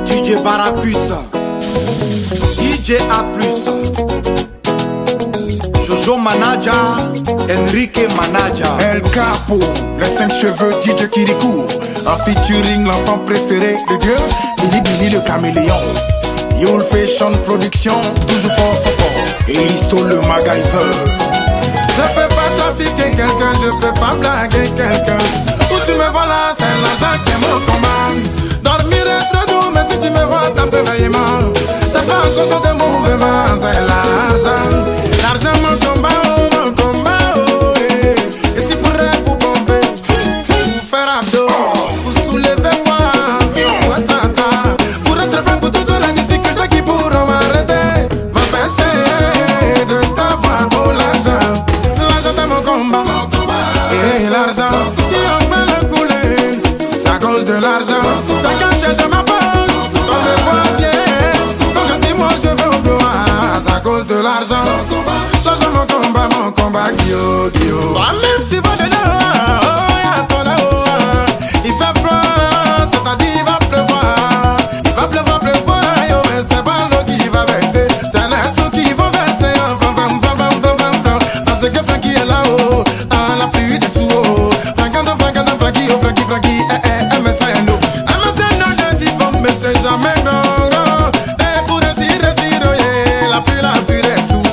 DJ Baracus, DJ A+, Jojo Manaja, Enrique Manaja, El Capo, les 5 cheveux DJ Kirikou, en featuring l'enfant préféré de Dieu, Billy Billy le caméléon. Yul Fashion Production, toujours fort, et Listo le MacGyver. Je peux pas trafiquer quelqu'un, je peux pas blaguer quelqu'un. Où tu me vois là, c'est l'argent qui est mon combat. Dormir est trop doux, mais si tu me vois taper veillement, c'est pas un concours de mouvement, c'est l'argent. L'argent mon combat, oh, et si pourrait vous bomber, vous faire abdos, vous soulever quoi, pour être prêt pour toutes les difficultés qui pourront m'arrêter, m'empêcher de t'avoir pour l'argent. L'argent c'est mon combat, et l'argent, si on peut le couler, c'est à cause de l'argent, ça cache de ma poche, on me voit bien, donc si moi je veux au gloire, c'est à cause de l'argent. L'argent mon combat, Kyo. Toi-même tu vas dedans, oh, y'a ton là-haut. Il fait froid, c'est-à-dire il va pleuvoir. Il va pleuvoir, yo, mais c'est pas l'eau qui va baisser, c'est les sous qui vont verser. Parce que Frankie est là-haut, à la pluie des sous. Frankie, oh, Frankie, MSN, de diplôme, mais c'est jamais grand. Et pour réussir, oh, la pluie des sous.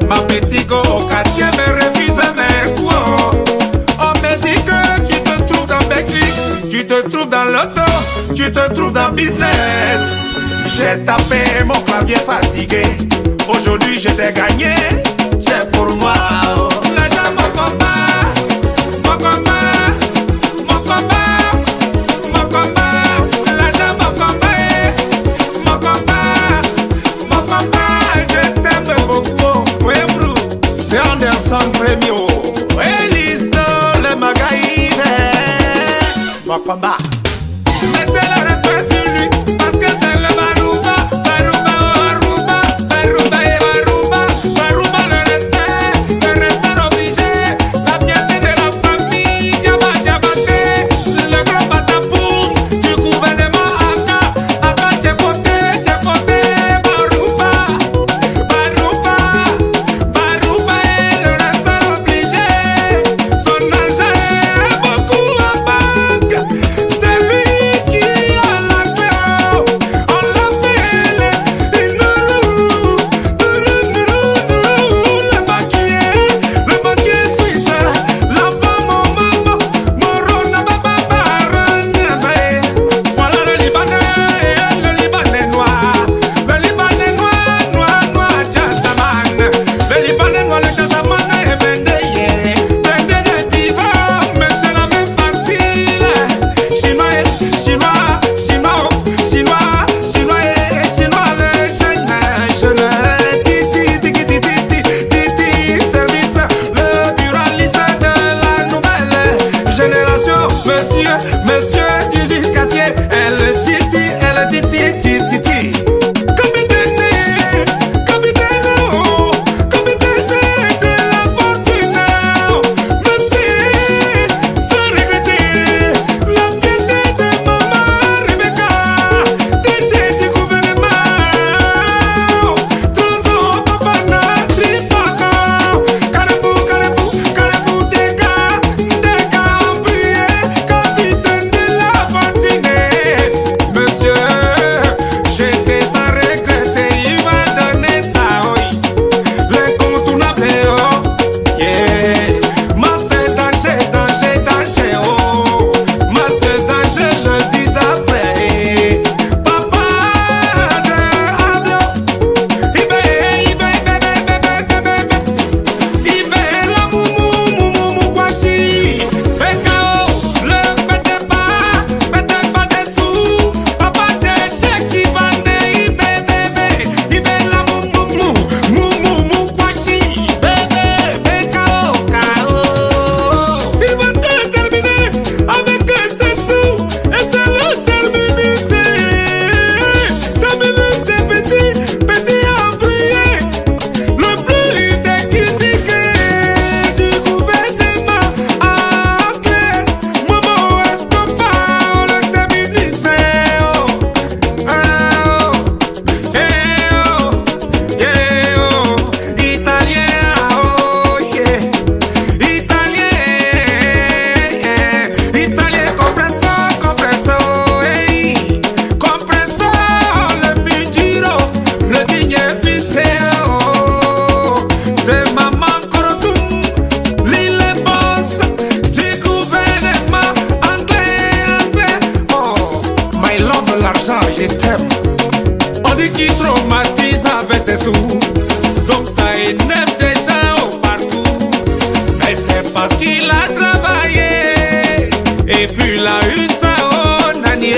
Ma petite Tu te trouves dans l'auto, tu te trouves dans le business. J'ai tapé mon clavier fatigué. Aujourd'hui je t'ai gagné, c'est pour moi. L'argent mon combat, mon combat, mon combat, mon combat. L'argent mon combat, mon combat, mon combat. Je t'aime beaucoup, oui bro. C'est Anderson Premio, Elise dans le magaïne. Mon combat. Mettez le respect sur lui, parce que c'est le Barouba, Barouba, Barouba, Barouba et Barouba, Barouba le respect obligé, la fierté de la famille, Djaba Djabaté, le gros patapoum du gouvernement Aka, j'ai voté, Barouba, Barouba, Barouba et le respect obligé, son argent est beaucoup en banque, c'est lui. Monsieur du quartier, elle titi. Capitaine de la fortune. Monsieur, sans regretter, la fierté de maman Rebecca. DG du gouvernement, Transo, Papa Natri, Paco. Carrefour, des gars en prière. Capitaine de la fortune, monsieur, j'étais sans regretter, il m'a donné ça, oui, l'incontournable, oh, yeah, ma c'est danger, oh, ma c'est danger, le dit d'affaire, papa de Ablo, Ibe, la moumou, Gouachi, Bekao, le bête pas dessous, papa de chèque qui va né, Ibe, la moumou, Gouachi, bébé, Bekao, Kao. Il va te terminer avec ses sous, et c'est le terminus, petit à briller, le plus critiqué du gouvernement anglais. Momo Escobar, le terminus, italien, compresso, le mudiro, le digne fils, de maman Korotoum, l'île boss du gouvernement anglais, oh, my love, l'argent, je t'aime. On dit qu'il traumatise avec ses sous, donc ça énerve des gens partout. Mais c'est parce qu'il a travaillé, et puis il a eu ça, oh, nani,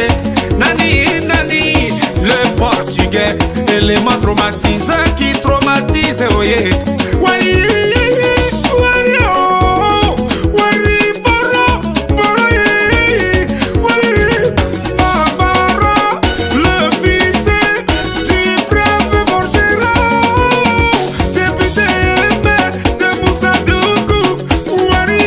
le portugais, élément traumatisant qui traumatise, oh yeah. Le fils du brave forgeron, député de Moussadougou, Wari,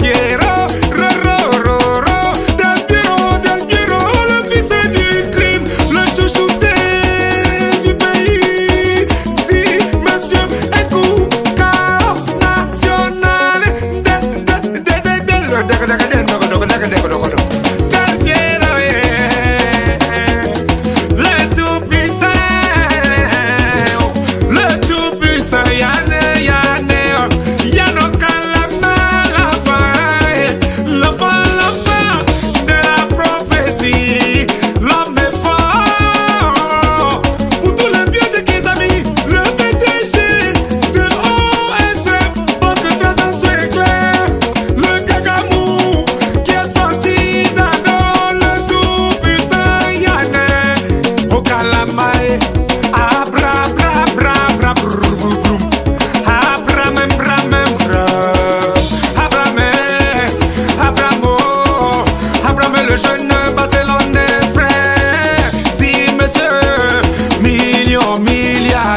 Piero, familia